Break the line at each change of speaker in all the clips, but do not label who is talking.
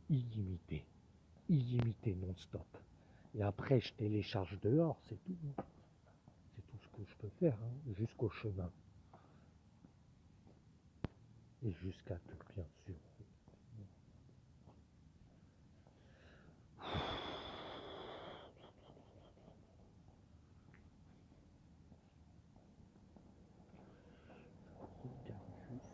illimité, illimité non-stop. Et après, je télécharge dehors, c'est tout, hein. C'est tout ce que je peux faire, hein, jusqu'au chemin. Et jusqu'à tout, bien sûr. Regarde juste.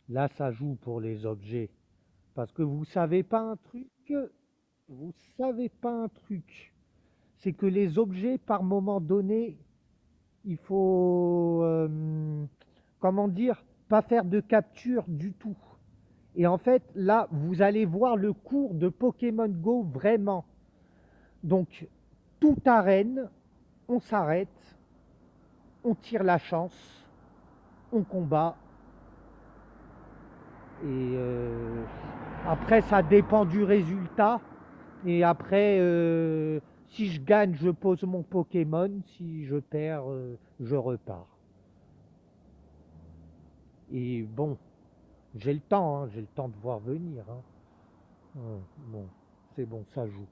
Là, ça joue pour les objets. Parce que vous savez pas un truc, vous savez pas un truc. C'est que les objets, par moment donné, il faut, comment dire, pas faire de capture du tout. Et en fait, là, vous allez voir le cours de Pokémon Go vraiment. Donc, tout arène, on s'arrête, on tire la chance, on combat. Et après, ça dépend du résultat. Et après, si je gagne, je pose mon Pokémon. Si je perds, je repars. Et bon, j'ai le temps, hein, j'ai le temps de voir venir, hein. Bon, c'est bon, ça joue.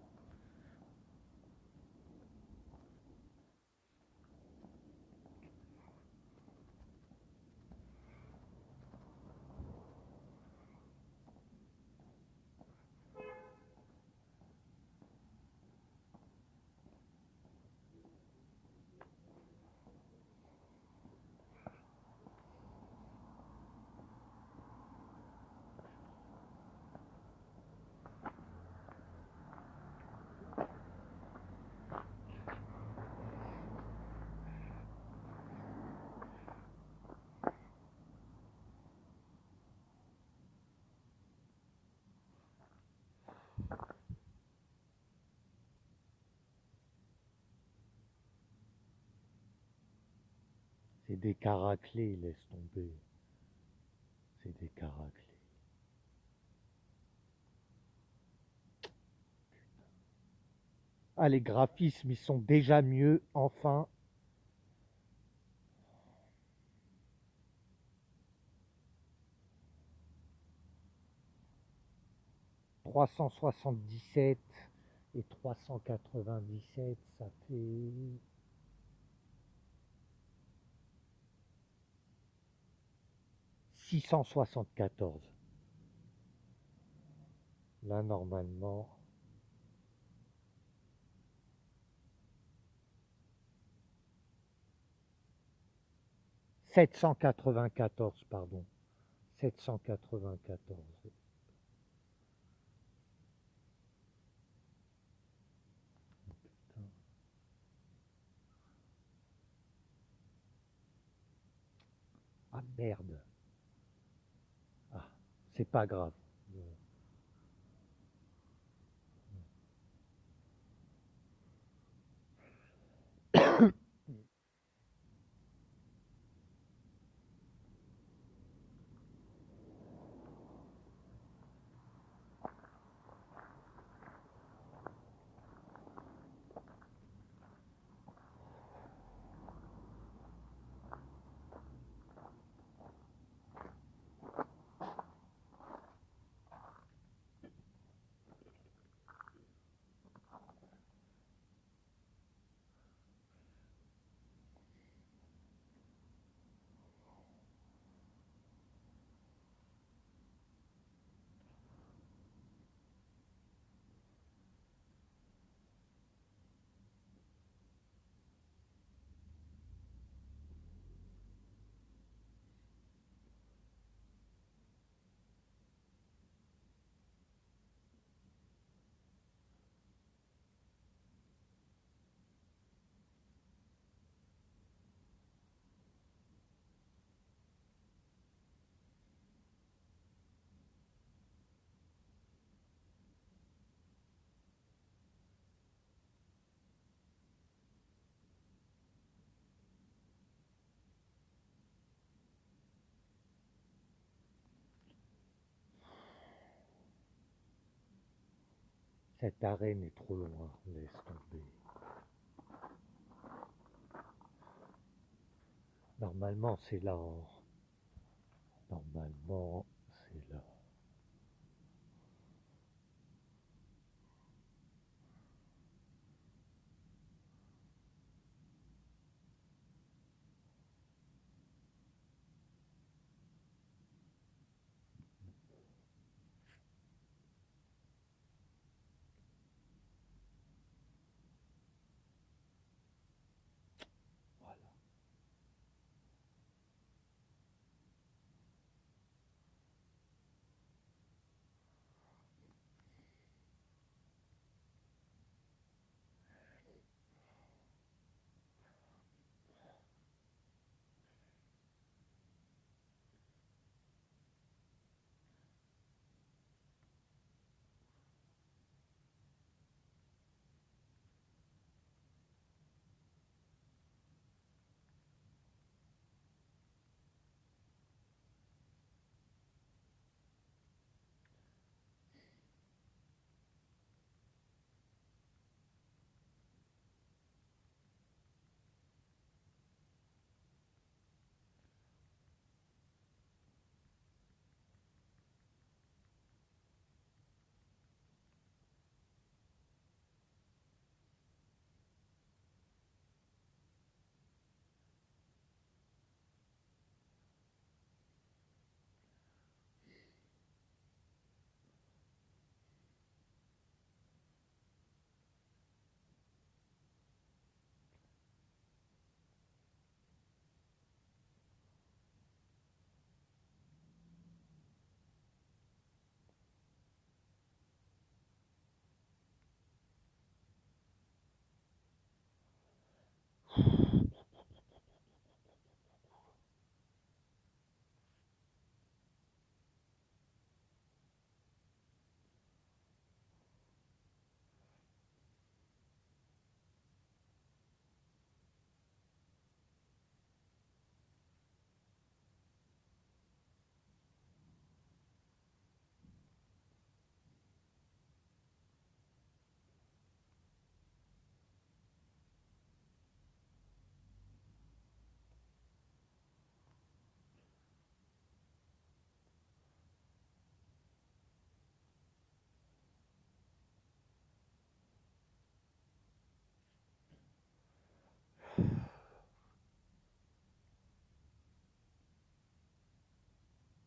C'est des caraclés, laisse tomber. C'est des caraclés. Ah, les graphismes, ils sont déjà mieux, enfin. 377 et 397, ça fait 674. Là, normalement, 794, pardon. 794. Ah merde. Ah, c'est pas grave. Cette arène est trop loin, laisse tomber. Normalement, c'est là. Normalement, c'est là. Voilà.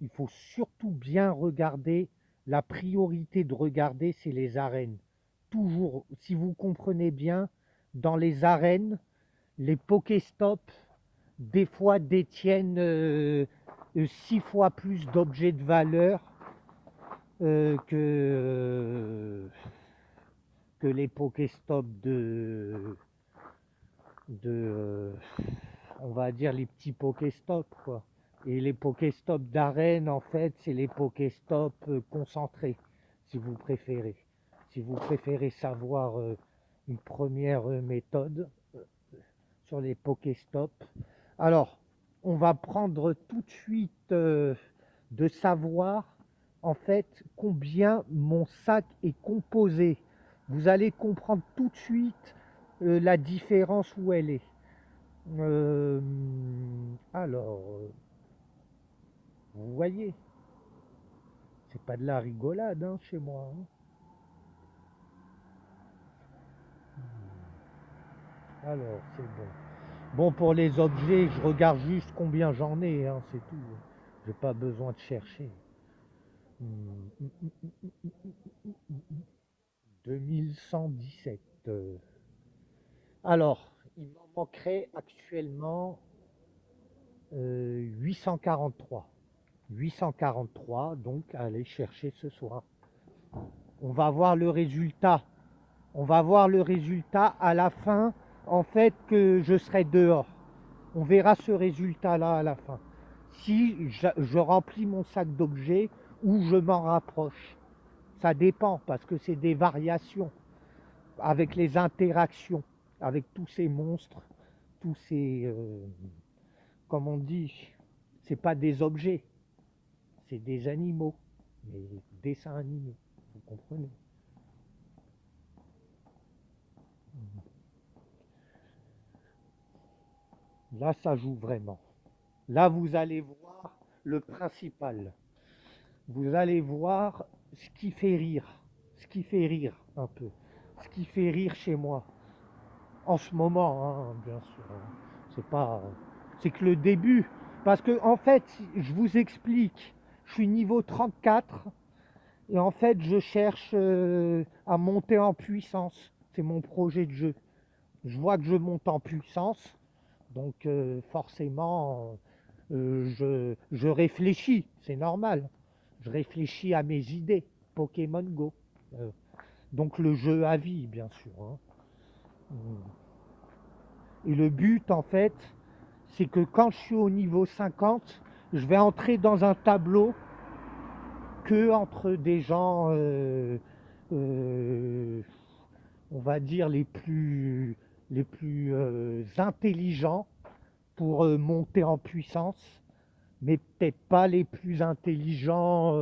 Il faut surtout bien regarder. La priorité de regarder, c'est les arènes. Toujours, si vous comprenez bien, dans les arènes, les Pokéstops, des fois, détiennent 6 fois plus d'objets de valeur que les Pokéstops de on va dire les petits Pokéstops, quoi. Et les Pokéstops d'arène, en fait, c'est les Pokéstops concentrés, si vous préférez. Si vous préférez savoir une première méthode sur les Pokéstops. Alors, on va prendre tout de suite de savoir, en fait, combien mon sac est composé. Vous allez comprendre tout de suite la différence où elle est. Euh, alors, vous voyez, c'est pas de la rigolade hein, chez moi. Hein. Alors, c'est bon. Bon, pour les objets, je regarde juste combien j'en ai, hein, c'est tout. J'ai pas besoin de chercher. 2117. Alors, il m'en manquerait actuellement 843. 843, donc à aller chercher ce soir. On va voir le résultat. On va voir le résultat à la fin, en fait, que je serai dehors. On verra ce résultat-là à la fin. Si je remplis mon sac d'objets ou je m'en rapproche. Ça dépend parce que c'est des variations avec les interactions, avec tous ces monstres, tous ces, comme on dit, c'est pas des objets, c'est des animaux, mais dessins animés, vous comprenez. Là, ça joue vraiment. Là, vous allez voir le principal. Vous allez voir ce qui fait rire. Ce qui fait rire un peu. Ce qui fait rire chez moi. En ce moment, hein, bien sûr. C'est pas. C'est que le début. Parce que, en fait, je vous explique. Je suis niveau 34. Et en fait, je cherche à monter en puissance. C'est mon projet de jeu. Je vois que je monte en puissance. Donc, forcément, je réfléchis. C'est normal. Je réfléchis à mes idées. Pokémon Go. Euh, donc, le jeu à vie, bien sûr, hein. Et le but, en fait, c'est que quand je suis au niveau 50, je vais entrer dans un tableau que entre des gens, euh, on va dire, les plus intelligents pour monter en puissance, mais peut-être pas les plus intelligents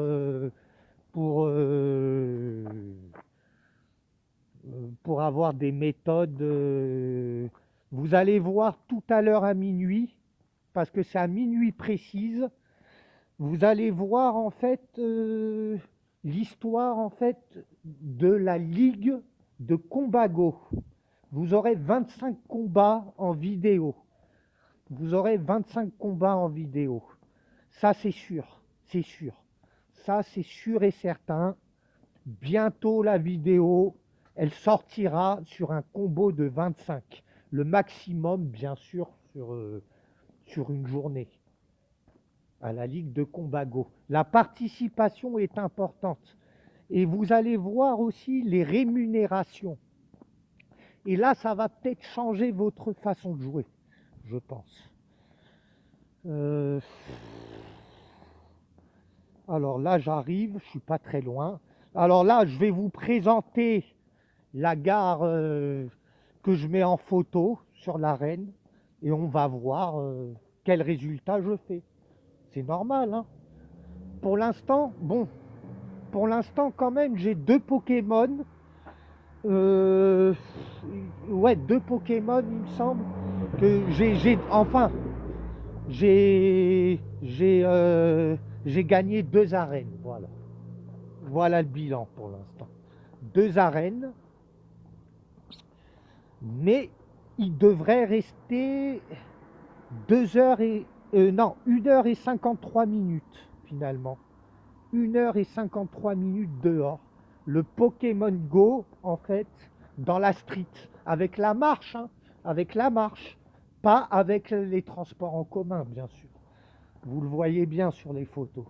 pour, euh, pour avoir des méthodes. Vous allez voir tout à l'heure à minuit, parce que c'est à minuit précise, vous allez voir en fait l'histoire en fait de la Ligue de Combat Go. Vous aurez 25 combats en vidéo. Vous aurez 25 combats en vidéo. Ça c'est sûr, c'est sûr. Ça c'est sûr et certain. Bientôt la vidéo, elle sortira sur un combo de 25. Le maximum bien sûr sur une journée à la Ligue de Combat Go. La participation est importante. Et vous allez voir aussi les rémunérations. Et là, ça va peut-être changer votre façon de jouer, je pense. Euh, alors là, j'arrive, je suis pas très loin. Alors là, je vais vous présenter la gare que je mets en photo sur l'arène et on va voir quel résultat je fais. C'est normal, hein. Pour l'instant, bon, pour l'instant quand même, j'ai deux Pokémon. Euh, ouais, deux Pokémon, il me semble. Que enfin, j'ai gagné deux arènes. Voilà. Voilà le bilan pour l'instant. Deux arènes, mais il devrait rester 2 heures et non, 1 heure et 53 minutes finalement. 1 heure et 53 minutes dehors. Le Pokémon Go, en fait, dans la street, avec la marche, hein, avec la marche, pas avec les transports en commun, bien sûr. Vous le voyez bien sur les photos.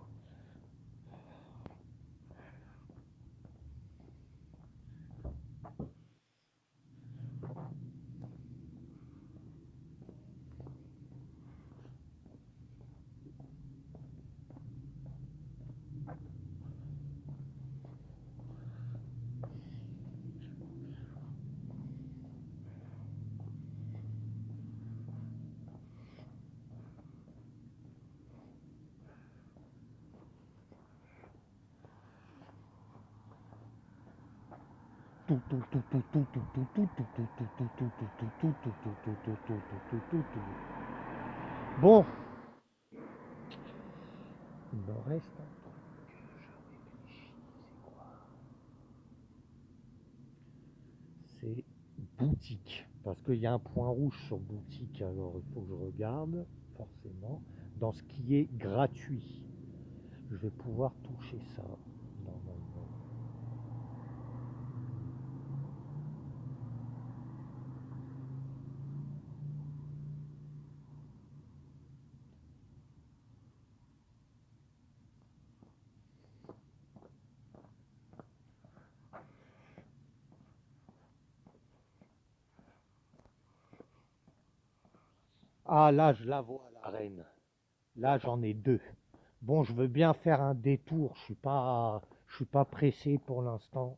Bon, il me reste un truc. Je réfléchis, c'est quoi? C'est boutique. Parce qu'il y a un point rouge sur boutique, alors il faut que je regarde, forcément, dans ce qui est gratuit. Je vais pouvoir toucher ça, normalement. Ah, là, je la vois, la reine. Là, j'en ai deux. Bon, je veux bien faire un détour. Je suis pas pressé pour l'instant.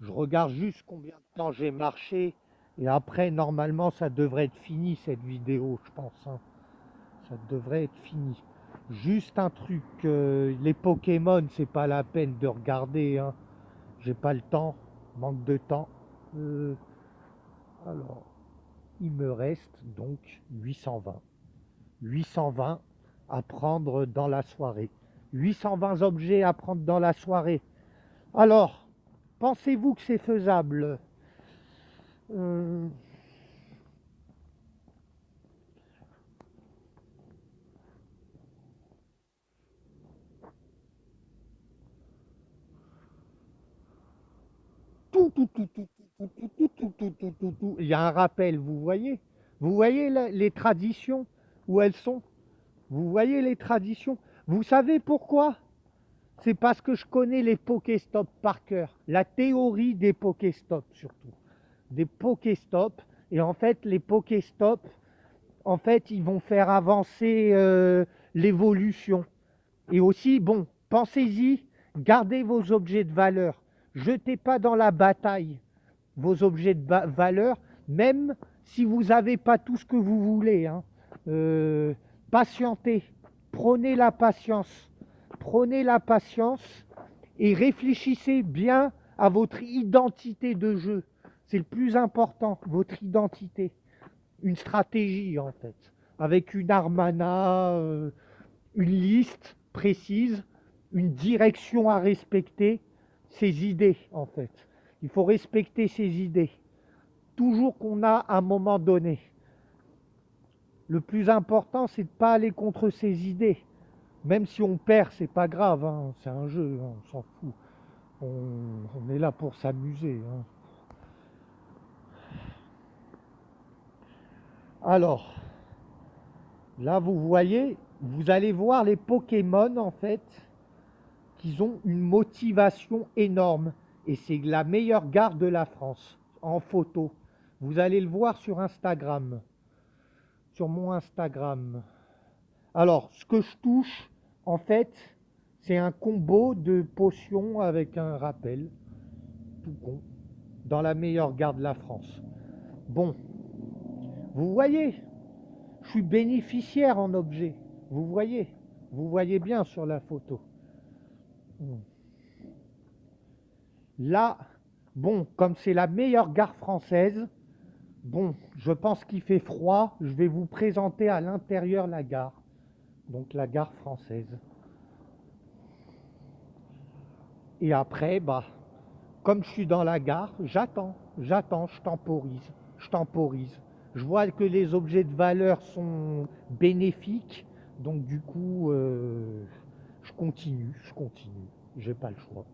Je regarde juste combien de temps j'ai marché et après, normalement, ça devrait être fini cette vidéo, je pense, hein. Ça devrait être fini. Juste un truc, les Pokémon, c'est pas la peine de regarder, hein. J'ai pas le temps, manque de temps. Euh, alors, il me reste donc 820. 820 à prendre dans la soirée. 820 objets à prendre dans la soirée. Alors, pensez-vous que c'est faisable? Euh, tout. Il y a un rappel, vous voyez? Vous voyez les traditions, où elles sont? Vous voyez les traditions? Vous savez pourquoi? C'est parce que je connais les Pokéstops par cœur. La théorie des Pokéstops surtout. Des Pokéstops. Et en fait, les Pokéstops, en fait, ils vont faire avancer l'évolution. Et aussi, bon, pensez-y, gardez vos objets de valeur. Jetez pas dans la bataille vos objets de valeur, même si vous n'avez pas tout ce que vous voulez, hein. Euh, Patientez, prenez la patience, prenez la patience et réfléchissez bien à votre identité de jeu. C'est le plus important, votre identité. Une stratégie en fait, avec une armana, une liste précise, une direction à respecter, ses idées en fait. Il faut respecter ses idées, toujours qu'on a à un moment donné. Le plus important, c'est de ne pas aller contre ses idées. Même si on perd, c'est pas grave, hein, c'est un jeu, hein, on s'en fout. On est là pour s'amuser, hein. Alors, là, vous voyez, vous allez voir les Pokémon, en fait, qu'ils ont une motivation énorme. Et c'est la meilleure gare de la France, en photo. Vous allez le voir sur Instagram, sur mon Instagram. Alors, ce que je touche, en fait, c'est un combo de potions avec un rappel, tout con, dans la meilleure gare de la France. Bon, vous voyez, je suis bénéficiaire en objet. Vous voyez bien sur la photo. Là, bon, comme c'est la meilleure gare française, bon, je pense qu'il fait froid. Je vais vous présenter à l'intérieur la gare. Donc la gare française. Et après, bah, comme je suis dans la gare, j'attends, je temporise. Je vois que les objets de valeur sont bénéfiques, donc du coup, je continue, j'ai pas le choix.